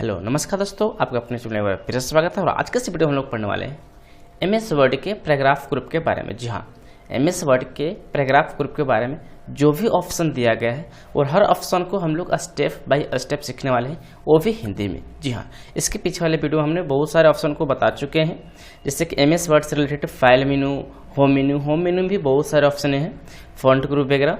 Hello नमस्कार दोस्तों, आपका अपने चुनने में फिर से स्वागत है। और आज के इस वीडियो में हम लोग पढ़ने वाले हैं एमएस वर्ड के पैराग्राफ ग्रुप के बारे में। जी हाँ, एमएस वर्ड के पैराग्राफ ग्रुप के बारे में जो भी ऑप्शन दिया गया है और हर ऑप्शन को हम लोग स्टेप बाय स्टेप सीखने वाले हैं, वो भी हिंदी में। जी हाँ, इसके पीछे वाले वीडियो हमने बहुत सारे ऑप्शन को बता चुके हैं, जैसे कि एमएस वर्ड से रिलेटेड फाइल मेनू, होम मेनू में भी बहुत सारे ऑप्शन हैं, फॉन्ट ग्रुप वगैरह।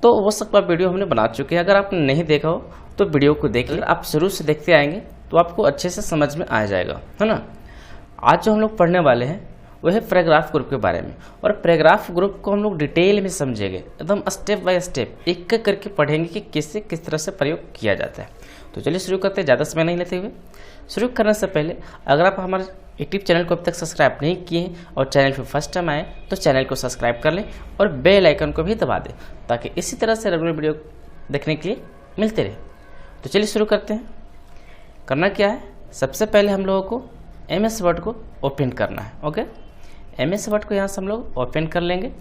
तो वो सब वीडियो हमने बना चुके हैं। अगर आपने नहीं देखा हो तो वीडियो को देख लें। आप शुरू से देखते आएंगे तो आपको अच्छे से समझ में आ जाएगा, है ना। आज जो हम लोग पढ़ने वाले हैं वह है पैराग्राफ ग्रुप के बारे में। और पैराग्राफ ग्रुप को हम लोग डिटेल में समझेंगे, एकदम स्टेप बाय स्टेप एक एक करके पढ़ेंगे कि किस तरह से प्रयोग किया जाता है। तो चलिए शुरू करते हैं, ज़्यादा समय नहीं लेते हुए। शुरू करने से पहले अगर आप हमारे यूट्यूब चैनल को अभी तक सब्सक्राइब नहीं किए हैं और चैनल पर फर्स्ट टाइम आए तो चैनल को सब्सक्राइब कर लें और बेल आइकन को भी दबा दें, ताकि इसी तरह से रेगुलर वीडियो देखने के लिए मिलते रहे। तो चलिए शुरू करते हैं। करना क्या है, सबसे पहले हम लोगों को एमएस वर्ड को ओपन करना है। ओके, एमएस वर्ड को यहाँ से हम लोग ओपन कर लेंगे।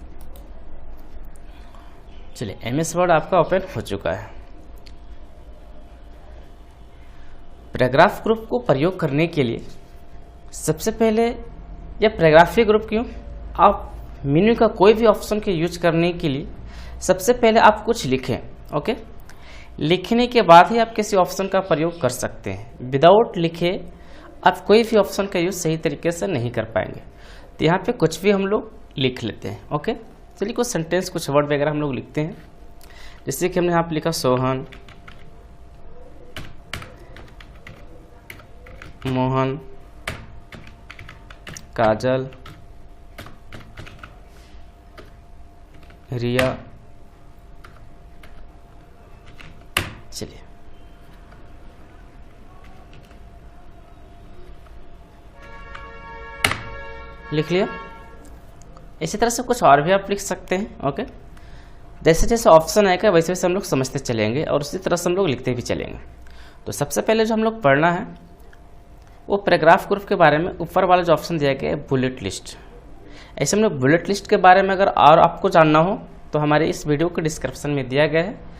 चलिए, एमएस वर्ड आपका ओपन हो चुका है। पैराग्राफ ग्रुप को प्रयोग करने के लिए सबसे पहले, या पैराग्राफी ग्रुप क्यों, आप मेन्यू का कोई भी ऑप्शन के यूज करने के लिए सबसे पहले आप कुछ लिखें। ओके, लिखने के बाद ही आप किसी ऑप्शन का प्रयोग कर सकते हैं। विदाउट लिखे आप कोई भी ऑप्शन का यूज सही तरीके से नहीं कर पाएंगे। तो यहाँ पे कुछ भी हम लोग लिख लेते हैं। ओके, चलिए कुछ सेंटेंस, कुछ वर्ड वगैरह हम लोग लिखते हैं। जैसे कि हमने यहाँ पे लिखा सोहन, मोहन, काजल, रिया। चलिए, लिख लिया। इसी तरह से कुछ और भी आप लिख सकते हैं। ओके, जैसे जैसे ऑप्शन आएगा वैसे वैसे हम लोग समझते चलेंगे और उसी तरह से हम लोग लिखते भी चलेंगे। तो सबसे पहले जो हम लोग पढ़ना है वो पैराग्राफ ग्रुप के बारे में ऊपर वाला जो ऑप्शन दिया गया है बुलेट लिस्ट। ऐसे हम लोग बुलेट लिस्ट के बारे में अगर और आपको जानना हो तो हमारे इस वीडियो के डिस्क्रिप्शन में दिया गया है।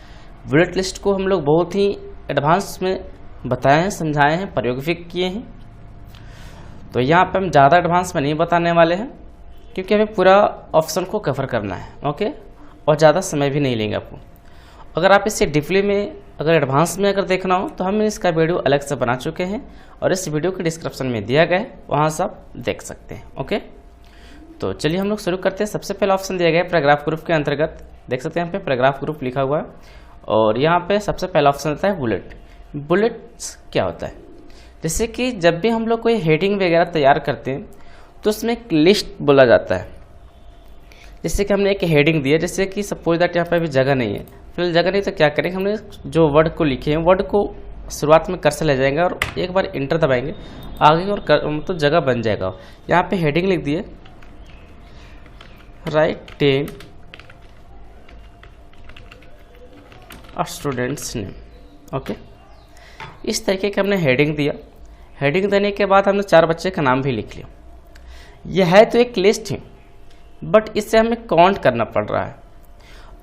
बुलेट लिस्ट को हम लोग बहुत ही एडवांस में बताए हैं, समझाए हैं, प्रयोग भी किए हैं। तो यहाँ पे हम ज़्यादा एडवांस में नहीं बताने वाले हैं, क्योंकि हमें पूरा ऑप्शन को कवर करना है। ओके, और ज़्यादा समय भी नहीं लेंगे आपको। अगर आप इसे डीपली में, अगर एडवांस में अगर देखना हो तो हम इसका वीडियो अलग से बना चुके हैं और इस वीडियो के डिस्क्रिप्शन में दिया गया है, वहाँ से आप देख सकते हैं। ओके, तो चलिए हम लोग शुरू करते हैं। सबसे पहला ऑप्शन दिया गया है पैराग्राफ ग्रुप के अंतर्गत। देख सकते हैं यहाँ पे पैराग्राफ ग्रुप लिखा हुआ है और यहाँ पे सबसे पहला ऑप्शन आता है बुलेट। बुलेट्स क्या होता है, जैसे कि जब भी हम लोग कोई हेडिंग वगैरह तैयार करते हैं तो उसमें एक लिस्ट बोला जाता है। जैसे कि हमने एक हेडिंग दिया, जैसे कि सपोज दैट यहाँ पे अभी जगह नहीं है, फिर जगह नहीं तो क्या करेंगे, हमने जो वर्ड को लिखे हैं वर्ड को शुरुआत में कर्सर ले जाएंगे और एक बार इंटर दबाएंगे आगे और तो जगह बन जाएगा। यहाँ पे हेडिंग लिख दिए राइट 10 स्टूडेंट्स नेम। ओके, इस तरीके का हमने हेडिंग दिया। हेडिंग देने के बाद हमने 4 बच्चे का नाम भी लिख लिया। यह है तो एक लिस्ट है, बट इससे हमें काउंट करना पड़ रहा है।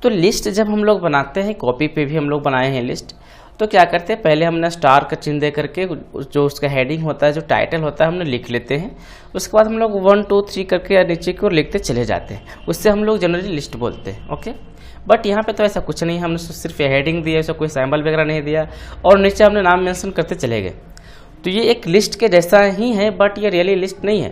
तो लिस्ट जब हम लोग बनाते हैं, कॉपी पे भी हम लोग बनाए हैं लिस्ट, तो क्या करते हैं, पहले हमने स्टार का चिन्ह दे करके जो उसका हेडिंग होता है, जो टाइटल होता है, हमने लिख लेते हैं। उसके बाद हम लोग 1 2 3 करके या नीचे की ओर लिखते चले जाते हैं। उससे हम लोग जनरली लिस्ट बोलते हैं। ओके, बट यहाँ पे तो ऐसा कुछ नहीं, हमने सिर्फ हेडिंग दिया, ऐसा कोई सैम्पल वगैरह नहीं दिया और नीचे हमने नाम मेंशन करते चले गए। तो ये एक लिस्ट के जैसा ही है, बट ये रियली लिस्ट नहीं है।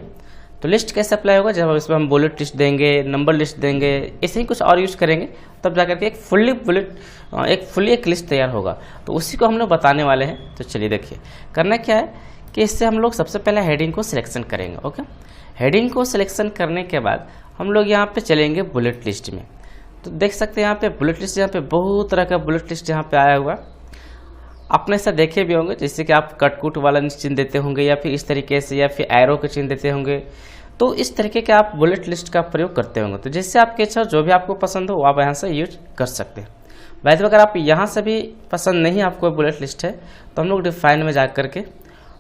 तो लिस्ट कैसे अप्लाई होगा, जब इसमें हम बुलेट लिस्ट देंगे, नंबर लिस्ट देंगे, ऐसे ही कुछ और यूज करेंगे, तब जाकर के एक फुल्ली एक लिस्ट तैयार होगा। तो उसी को हम लोग बताने वाले हैं। तो चलिए देखिए, करना क्या है कि इससे हम लोग सबसे पहले हेडिंग को सिलेक्शन करेंगे। ओके, हेडिंग को सिलेक्शन करने के बाद हम लोग यहाँ पे चलेंगे बुलेट लिस्ट में। तो देख सकते हैं यहाँ पे बुलेट लिस्ट, यहाँ पे बहुत तरह का बुलेट लिस्ट यहाँ पे आया हुआ। आपने ऐसा देखे भी होंगे, जैसे कि आप कटकुट वाला चिन्ह देते होंगे या फिर इस तरीके से, या फिर एरो के चिन्ह देते होंगे। तो इस तरीके के आप बुलेट लिस्ट का प्रयोग करते होंगे। तो जैसे आपके इच्छा, जो भी आपको पसंद हो आप यहाँ से यूज कर सकते हैं। वैसे अगर आप यहाँ से भी पसंद नहीं, आपको बुलेट लिस्ट है, तो हम लोग डिफाइन में जा करके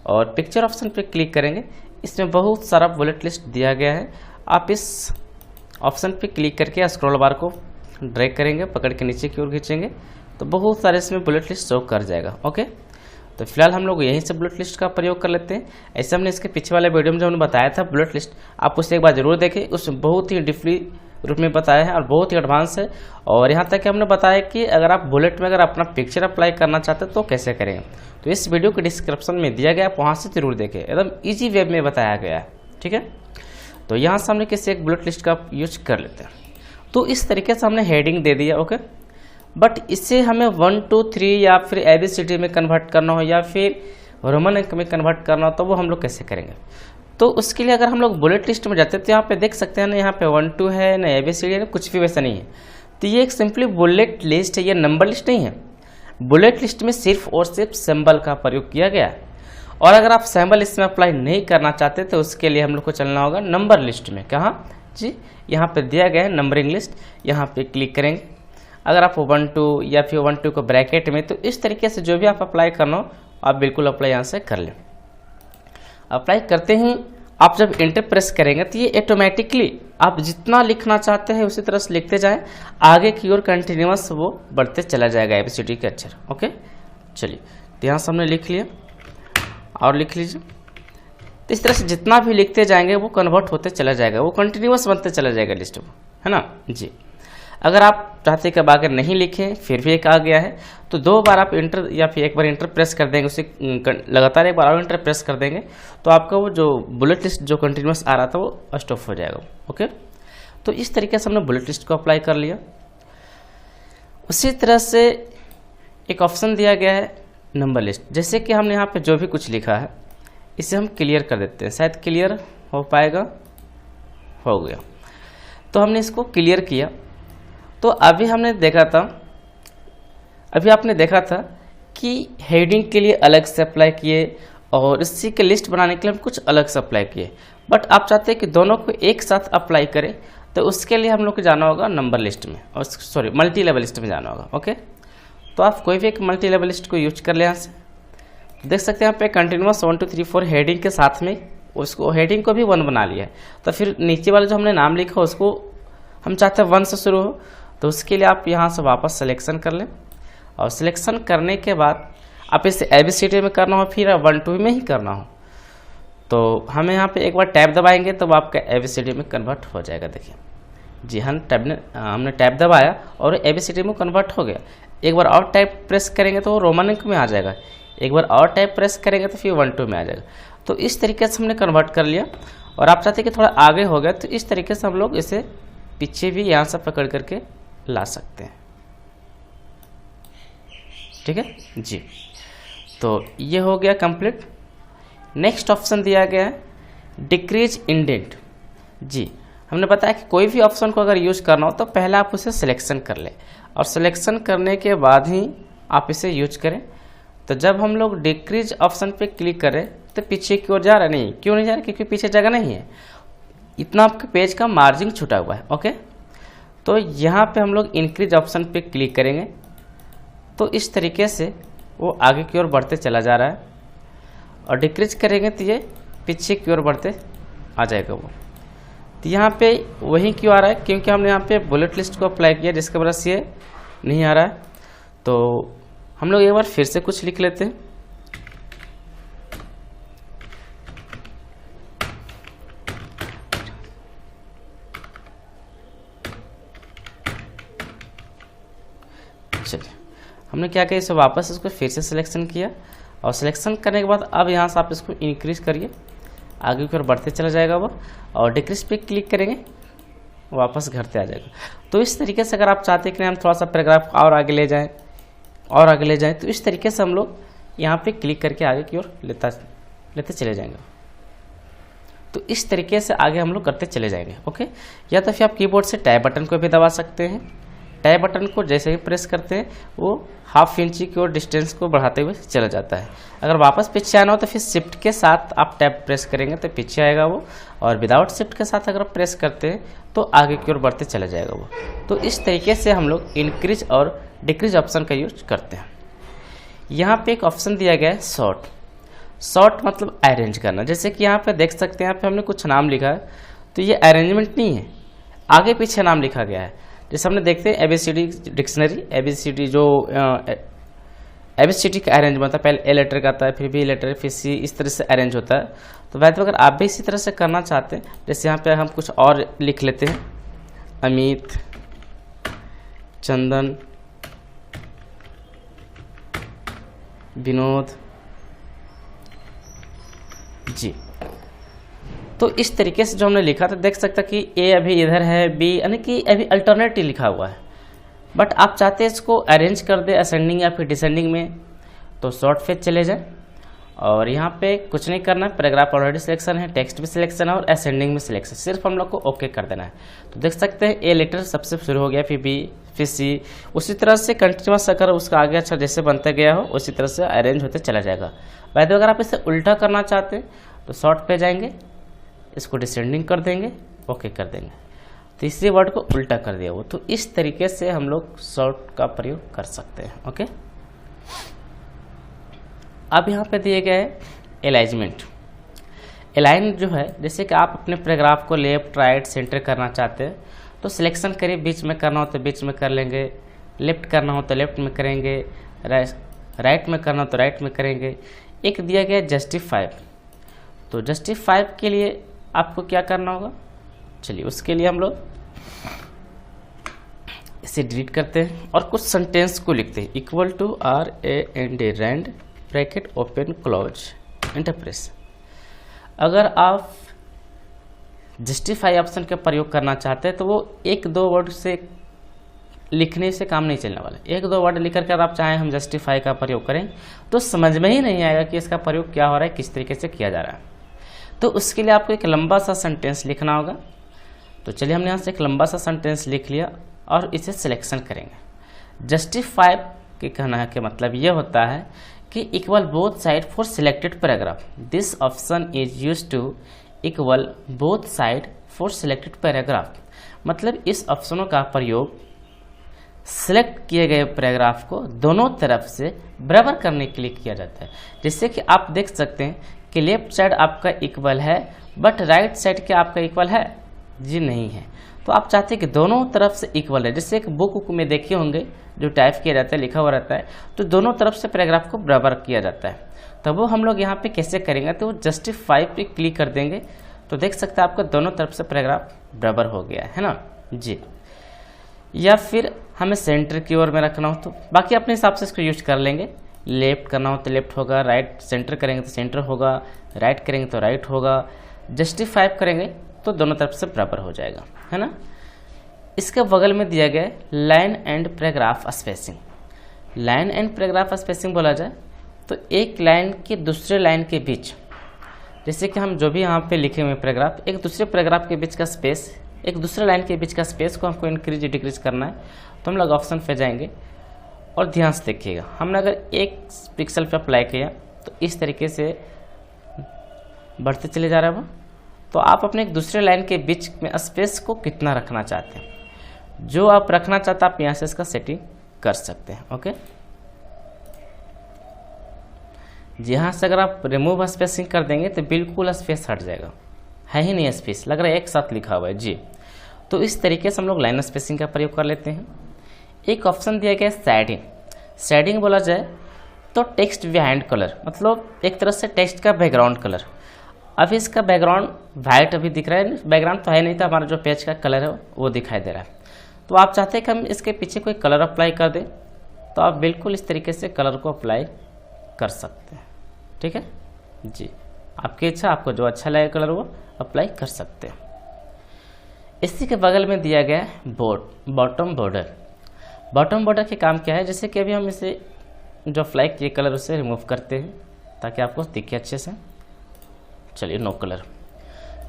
और पिक्चर ऑप्शन पे क्लिक करेंगे। इसमें बहुत सारा बुलेट लिस्ट दिया गया है। आप इस ऑप्शन पे क्लिक करके स्क्रॉल बार को ड्रैग करेंगे, पकड़ के नीचे की ओर खींचेंगे तो बहुत सारे इसमें बुलेट लिस्ट शो कर जाएगा। ओके, तो फिलहाल हम लोग यहीं से बुलेट लिस्ट का प्रयोग कर लेते हैं। ऐसे हमने इसके पीछे वाले वीडियो में जो हमने बताया था बुलेट लिस्ट, आप उसे एक बार जरूर देखें, उसमें बहुत ही डीपली रूप में बताया है और बहुत ही एडवांस है। और यहाँ तक कि हमने बताया कि अगर आप बुलेट में अगर अपना पिक्चर अप्लाई करना चाहते हैं तो कैसे करेंगे, तो इस वीडियो के डिस्क्रिप्शन में दिया गया, आप वहाँ से जरूर देखें, एकदम ईजी वे में बताया गया है। ठीक है, तो यहाँ से हमने किसी एक बुलेट लिस्ट का यूज कर लेते हैं। तो इस तरीके से हमने हेडिंग दे दिया, ओके। बट इससे हमें 1 2 3 या फिर ABCD में कन्वर्ट करना हो या फिर रोमन अंक में कन्वर्ट करना हो, तो वो हम लोग कैसे करेंगे। तो उसके लिए अगर हम लोग बुलेट लिस्ट में जाते हैं तो यहाँ पे देख सकते हैं ना, यहाँ पे 1 2 है ना, ABCD है ना, कुछ भी वैसा नहीं है। तो ये एक सिंपली बुलेट लिस्ट है, ये नंबर लिस्ट नहीं है। बुलेट लिस्ट में सिर्फ और सिर्फ सिंबल का प्रयोग किया गया है। और अगर आप सिंबल इसमें अप्लाई नहीं करना चाहते तो उसके लिए हम लोग को चलना होगा नंबर लिस्ट में। कहाँ जी, यहाँ पे दिया गया है नंबरिंग लिस्ट, यहाँ पे क्लिक करेंगे। अगर आप 1 2 या फिर 1 2 को ब्रैकेट में, तो इस तरीके से जो भी आप अप्लाई करना हो आप बिल्कुल अप्लाई यहाँ से कर लें। अप्लाई करते ही आप जब एंटर प्रेस करेंगे तो ये ऑटोमेटिकली आप जितना लिखना चाहते हैं उसी तरह से लिखते जाएं, आगे की ओर कंटिन्यूअस वो बढ़ते चला जाएगा ABCD के अक्षर। ओके, चलिए, तो यहाँ से हमने लिख लिया और लिख लीजिए। तो इस तरह से जितना भी लिखते जाएंगे वो कन्वर्ट होते चला जाएगा, वो कंटिन्यूअस बनते चला जाएगा लिस्ट में, है ना जी। अगर आप चाहते कि अब आगे नहीं लिखें फिर भी एक आ गया है, तो 2 बार आप इंटर या फिर एक बार इंटर प्रेस कर देंगे, उसे लगातार एक बार और इंटर प्रेस कर देंगे तो आपका वो जो बुलेट लिस्ट जो कंटिन्यूअस आ रहा था वो स्टॉप हो जाएगा। ओके, तो इस तरीके से हमने बुलेट लिस्ट को अप्लाई कर लिया। उसी तरह से एक ऑप्शन दिया गया है नंबर लिस्ट। जैसे कि हमने यहाँ पे जो भी कुछ लिखा है इसे हम क्लियर कर देते हैं, शायद क्लियर हो पाएगा, हो गया। तो हमने इसको क्लियर किया। तो अभी हमने देखा था, अभी आपने देखा था कि हेडिंग के लिए अलग से अप्लाई किए और इसी के लिस्ट बनाने के लिए हम कुछ अलग से अप्लाई किए। बट आप चाहते हैं कि दोनों को एक साथ अप्लाई करें, तो उसके लिए हम लोग को जाना होगा नंबर लिस्ट में, और सॉरी मल्टी लेवल लिस्ट में जाना होगा। ओके, तो आप कोई भी एक मल्टी लेवल लिस्ट को यूज कर ले। यहाँ से देख सकते हैं यहाँ पे कंटिन्यूअस 1 2 3 4 हेडिंग के साथ में उसको हेडिंग को भी 1 बना लिया है। तो फिर नीचे वाले जो हमने नाम लिखा उसको हम चाहते हैं 1 से शुरू हो, तो उसके लिए आप यहाँ से वापस सिलेक्शन कर लें। और सिलेक्शन करने के बाद आप इसे ABCD में करना हो फिर 1 2 में ही करना हो, तो हमें यहाँ पे एक बार टैब दबाएंगे तो आपका ABCD में कन्वर्ट हो जाएगा। देखिए जी, हमने टैब दबाया और ABCD में कन्वर्ट हो गया। एक बार और टैब प्रेस करेंगे तो वो रोमन अंक में आ जाएगा, एक बार और टैब प्रेस करेंगे तो फिर 1 2 में आ जाएगा। तो इस तरीके से हमने कन्वर्ट कर लिया। और आप चाहते हैं कि थोड़ा आगे हो गया, तो इस तरीके से हम लोग इसे पीछे भी यहाँ से पकड़ करके ला सकते हैं। ठीक है जी, तो ये हो गया कंप्लीट। नेक्स्ट ऑप्शन दिया गया है डिक्रीज इंडेंट। जी, हमने बताया कि कोई भी ऑप्शन को अगर यूज करना हो तो पहले आप उसे सिलेक्शन कर लें और सिलेक्शन करने के बाद ही आप इसे यूज करें। तो जब हम लोग डिक्रीज ऑप्शन पे क्लिक करें तो पीछे की ओर जा रहा नहीं, क्यों नहीं जा रहा, क्योंकि पीछे जगह नहीं है, इतना आपके पेज का मार्जिन छुटा हुआ है। ओके, तो यहाँ पे हम लोग इंक्रीज ऑप्शन पे क्लिक करेंगे तो इस तरीके से वो आगे की ओर बढ़ते चला जा रहा है, और डिक्रीज करेंगे तो ये पीछे की ओर बढ़ते आ जाएगा वो। तो यहाँ पे वही क्यों आ रहा है, क्योंकि हमने यहाँ पे बुलेट लिस्ट को अप्लाई किया जिसके वजह से ये नहीं आ रहा है। तो हम लोग एक बार फिर से कुछ लिख लेते हैं। चलिए, हमने क्या किया, इसे वापस इसको फिर से सिलेक्शन किया और सिलेक्शन करने के बाद अब यहाँ से आप इसको इंक्रीज करिए, आगे की ओर बढ़ते चला जाएगा वो, और डिक्रीज पे क्लिक करेंगे वापस घटते आ जाएगा। तो इस तरीके से अगर आप चाहते हैं कि हम थोड़ा सा पैराग्राफ और आगे ले जाएं और आगे ले जाएं, तो इस तरीके से हम लोग यहाँ पे क्लिक करके आगे की ओर लेते चले जाएंगे। तो इस तरीके से आगे हम लोग करते चले जाएंगे। ओके, या तो फिर आप कीबोर्ड से टैब बटन को भी दबा सकते हैं। टैब बटन को जैसे ही प्रेस करते हैं वो ½ इंची की ओर डिस्टेंस को बढ़ाते हुए चला जाता है। अगर वापस पीछे आना हो तो फिर शिफ्ट के साथ आप टैब प्रेस करेंगे तो पीछे आएगा वो, और विदाउट शिफ्ट के साथ अगर प्रेस करते हैं तो आगे की ओर बढ़ते चला जाएगा वो। तो इस तरीके से हम लोग इंक्रीज और डिक्रीज ऑप्शन का यूज करते हैं। यहाँ पे एक ऑप्शन दिया गया है शॉर्ट। शॉर्ट मतलब अरेंज करना। जैसे कि यहाँ पे देख सकते हैं, यहाँ पे हमने कुछ नाम लिखा है तो ये अरेंजमेंट नहीं है, आगे पीछे नाम लिखा गया है। जैसे हमने देखते हैं ABCD डिक्शनरी, ABCD जो ABCD का अरेंज होता है, पहले ए लेटर का आता है, फिर बी लेटर, फिर सी, इस तरह से अरेंज होता है। तो वैसे अगर आप भी इसी तरह से करना चाहते हैं, जैसे यहाँ पे हम कुछ और लिख लेते हैं, अमित, चंदन, विनोद जी। तो इस तरीके से जो हमने लिखा था, देख सकते हैं कि ए अभी इधर है, बी यानी कि अभी अल्टरनेट लिखा हुआ है। बट आप चाहते हैं इसको अरेंज कर दे असेंडिंग या फिर डिसेंडिंग में, तो शॉर्ट फेज चले जाए और यहाँ पे कुछ नहीं करना है, पैराग्राफ ऑलरेडी सिलेक्शन है, टेक्स्ट भी सिलेक्शन है और असेंडिंग में सिलेक्शन, सिर्फ हम लोग को ओके कर देना है। तो देख सकते हैं ए लेटर सबसे शुरू हो गया, फिर बी, फिर सी, उसी तरह से कंटिन्यूस अगर उसका आगे अच्छा जैसे बनता गया हो उसी तरह से अरेंज होते चला जाएगा। वैसे अगर आप इसे उल्टा करना चाहते हैं तो शॉर्ट पे जाएंगे, इसको डिसेंडिंग कर देंगे, ओके कर देंगे, तीसरे वर्ड को उल्टा कर दिया वो। तो इस तरीके से हम लोग शॉर्ट का प्रयोग कर सकते हैं। ओके, अब यहाँ पे दिए गए अलाइनमेंट। अलाइन जो है, जैसे कि आप अपने पैराग्राफ को लेफ्ट राइट सेंटर करना चाहते हैं तो सिलेक्शन करिए, बीच में करना हो तो बीच में कर लेंगे, लेफ्ट करना हो तो लेफ्ट में करेंगे, राइट में करना हो तो राइट में करेंगे। एक दिया गया जस्टिफाई, तो जस्टिफाई के लिए आपको क्या करना होगा, चलिए उसके लिए हम लोग इसे डिलीट करते हैं और कुछ सेंटेंस को लिखते हैं, equal to RAND rand bracket open close enter press. अगर आप जस्टिफाई ऑप्शन का प्रयोग करना चाहते हैं तो वो एक दो वर्ड से लिखने से काम नहीं चलने वाला। एक दो वर्ड लिख करके आप चाहें हम जस्टिफाई का प्रयोग करें तो समझ में ही नहीं आएगा कि इसका प्रयोग क्या हो रहा है, किस तरीके से किया जा रहा है। तो उसके लिए आपको एक लंबा सा सेंटेंस लिखना होगा। तो चलिए हमने यहाँ से एक लंबा सा सेंटेंस लिख लिया और इसे सिलेक्शन करेंगे। जस्टिफाई के कहना है कि मतलब ये होता है कि equal both side for selected paragraph, this option is used to equal both side for selected paragraph. मतलब इस ऑप्शनों का प्रयोग सिलेक्ट किए गए पैराग्राफ को दोनों तरफ से बराबर करने के लिए किया जाता है। जैसे कि आप देख सकते हैं कि लेफ्ट साइड आपका इक्वल है बट राइट साइड क्या आपका इक्वल है, जी नहीं है। तो आप चाहते हैं कि दोनों तरफ से इक्वल है। जैसे एक बुक में देखे होंगे जो टाइप किया जाता है, लिखा हुआ रहता है, तो दोनों तरफ से पैराग्राफ को बराबर किया जाता है। तो वो हम लोग यहाँ पे कैसे करेंगे, तो जस्टिफाई पे क्लिक कर देंगे तो देख सकते हैं आपका दोनों तरफ से पैराग्राफ बराबर हो गया है ना जी। या फिर हमें सेंटर की ओर में रखना हो तो बाकी अपने हिसाब से इसको यूज कर लेंगे। लेफ्ट करना हो तो लेफ्ट होगा, राइट सेंटर करेंगे तो सेंटर होगा, राइट करेंगे तो राइट होगा, जस्टिफाई करेंगे तो दोनों तरफ से बराबर हो जाएगा, है ना। इसके बगल में दिया गया line and paragraph spacing. Line and paragraph spacing बोला जाए तो एक लाइन के दूसरे लाइन के बीच, जैसे कि हम जो भी यहाँ पे लिखे हुए पैराग्राफ, एक दूसरे पैराग्राफ के बीच का स्पेस, एक दूसरे लाइन के बीच का स्पेस को हमको इंक्रीज डिक्रीज करना है। तो हम लोग ऑप्शन पे जाएंगे और ध्यान से देखिएगा, हमने अगर एक पिक्सल पे अप्लाई किया तो इस तरीके से बढ़ते चले जा रहा है वो। तो आप अपने एक दूसरे लाइन के बीच में स्पेस को कितना रखना चाहते हैं, जो आप रखना चाहते हैं आप यहाँ से इसका सेटिंग कर सकते हैं। ओके, यहाँ से अगर आप रिमूव स्पेसिंग कर देंगे तो बिल्कुल स्पेस हट जाएगा, है ही नहीं स्पेस, लग रहा है एक साथ लिखा हुआ है जी। तो इस तरीके से हम लोग लाइन स्पेसिंग का प्रयोग कर लेते हैं। एक ऑप्शन दिया गया है शेडिंग। शेडिंग बोला जाए तो टेक्स्ट बिहाइंड कलर, मतलब एक तरह से टेक्स्ट का बैकग्राउंड कलर। अभी इसका बैकग्राउंड वाइट अभी दिख रहा है, बैकग्राउंड तो है नहीं था, हमारा जो पेज का कलर है वो दिखाई दे रहा है। तो आप चाहते हैं कि हम इसके पीछे कोई कलर अप्लाई कर दें तो आप बिल्कुल इस तरीके से कलर को अप्लाई कर सकते हैं, ठीक है जी। आपकी इच्छा, आपको जो अच्छा लगे कलर वो अप्लाई कर सकते हैं। इसी के बगल में दिया गया है बॉटम बॉर्डर। बॉटम बॉर्डर के काम क्या है, जैसे कि अभी हम इसे जो अप्लाई किए कलर उसे रिमूव करते हैं ताकि आपको दिखे अच्छे से। चलिए नो कलर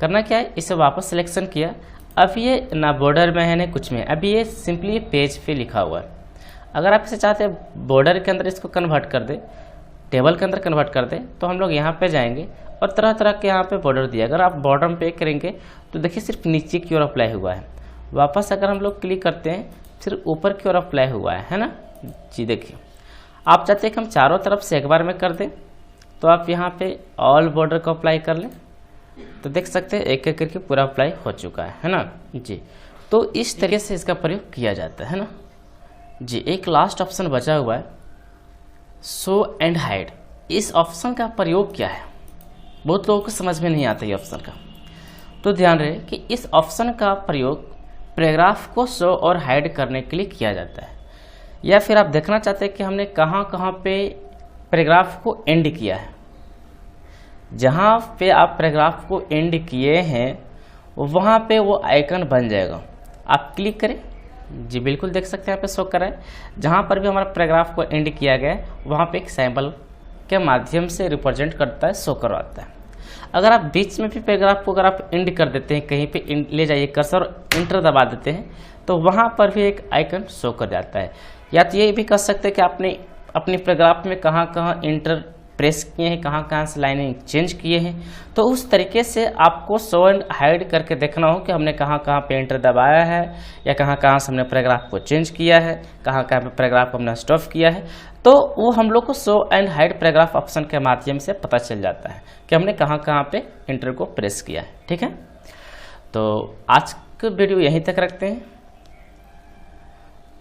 करना क्या है, इसे वापस सिलेक्शन किया। अब ये ना बॉर्डर में है ना कुछ में, अभी ये सिंपली पेज पे लिखा हुआ है। अगर आप इसे चाहते हैं बॉर्डर के अंदर इसको कन्वर्ट कर दे, टेबल के अंदर कन्वर्ट कर दे, तो हम लोग यहाँ पे जाएंगे और तरह तरह के यहाँ पे बॉर्डर दिया। अगर आप बॉटम पे करेंगे तो देखिए सिर्फ नीचे की ओर अप्लाई हुआ है। वापस अगर हम लोग क्लिक करते हैं सिर्फ ऊपर की ओर अप्लाई हुआ है ना जी। देखिए आप चाहते हैं कि हम चारों तरफ से एक बार में कर दें तो आप यहाँ पे ऑल बॉर्डर को अप्लाई कर लें तो देख सकते हैं एक एक करके पूरा अप्लाई हो चुका है ना जी। तो इस तरीके से इसका प्रयोग किया जाता है ना जी। एक लास्ट ऑप्शन बचा हुआ है शो एंड हाइड, इस ऑप्शन का प्रयोग क्या है? बहुत लोगों को समझ में नहीं आता ये ऑप्शन का। तो ध्यान रहे कि इस ऑप्शन का प्रयोग पैराग्राफ को शो और हाइड करने के लिए किया जाता है, या फिर आप देखना चाहते हैं कि हमने कहाँ कहाँ पे पैराग्राफ को एंड किया है। जहाँ पे आप पैराग्राफ को एंड किए हैं वहाँ पे वो आइकन बन जाएगा, आप क्लिक करें। जी बिल्कुल देख सकते हैं यहाँ पे शो कर रहा है। जहाँ पर भी हमारा पैराग्राफ को एंड किया गया है वहाँ पे एक सिंबल के माध्यम से रिप्रेजेंट करता है, शो करवाता है। अगर आप बीच में भी पैराग्राफ को अगर आप एंड कर देते हैं, कहीं पे ले जाइए कर्सर और इंटर दबा देते हैं तो वहाँ पर भी एक आइकन शो कर जाता है। या तो ये भी कर सकते हैं कि आपने अपने पैराग्राफ में कहाँ कहाँ इंटर प्रेस किए हैं, कहाँ कहाँ से लाइनिंग चेंज किए हैं, तो उस तरीके से आपको शो एंड हाइड करके देखना हो कि हमने कहाँ कहाँ पे एंटर दबाया है या कहाँ कहाँ से हमने पैराग्राफ को चेंज किया है, कहाँ कहाँ पे पैराग्राफ को हमने स्टॉप किया है। तो वो हम लोग को show and hide paragraph option के माध्यम से पता चल जाता है कि हमने कहाँ कहाँ पे एंटर को प्रेस किया है। ठीक है, तो आज का वीडियो यहीं तक रखते हैं।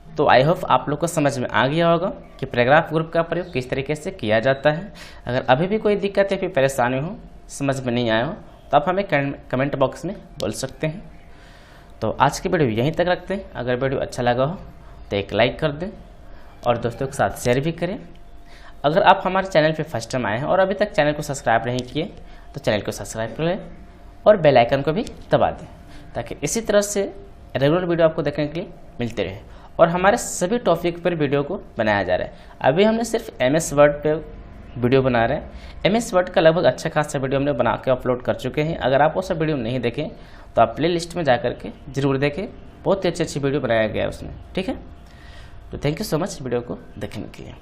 तो आई होप आप लोग को समझ में आ गया होगा कि पैराग्राफ ग्रुप का प्रयोग किस तरीके से किया जाता है। अगर अभी भी कोई दिक्कत या फिर परेशानी हो, समझ में नहीं आया हो, तो आप हमें कमेंट बॉक्स में बोल सकते हैं। तो आज की वीडियो यहीं तक रखते हैं। अगर वीडियो अच्छा लगा हो तो एक लाइक कर दें और दोस्तों के साथ शेयर भी करें। अगर आप हमारे चैनल पर फर्स्ट टाइम आए हैं और अभी तक चैनल को सब्सक्राइब नहीं किए तो चैनल को सब्सक्राइब कर लें और बेल आइकन को भी दबा दें, ताकि इसी तरह से रेगुलर वीडियो आपको देखने के लिए मिलते रहे। और हमारे सभी टॉपिक पर वीडियो को बनाया जा रहा है। अभी हमने सिर्फ MS वर्ड पे वीडियो बना रहे हैं। MS वर्ड का लगभग अच्छा खासा वीडियो हमने बना के अपलोड कर चुके हैं। अगर आप वो सब वीडियो नहीं देखें तो आप प्ले लिस्ट में जा करके जरूर देखें, बहुत ही अच्छी वीडियो बनाया गया है उसमें। ठीक है, तो thank you so much video को देखने के लिए।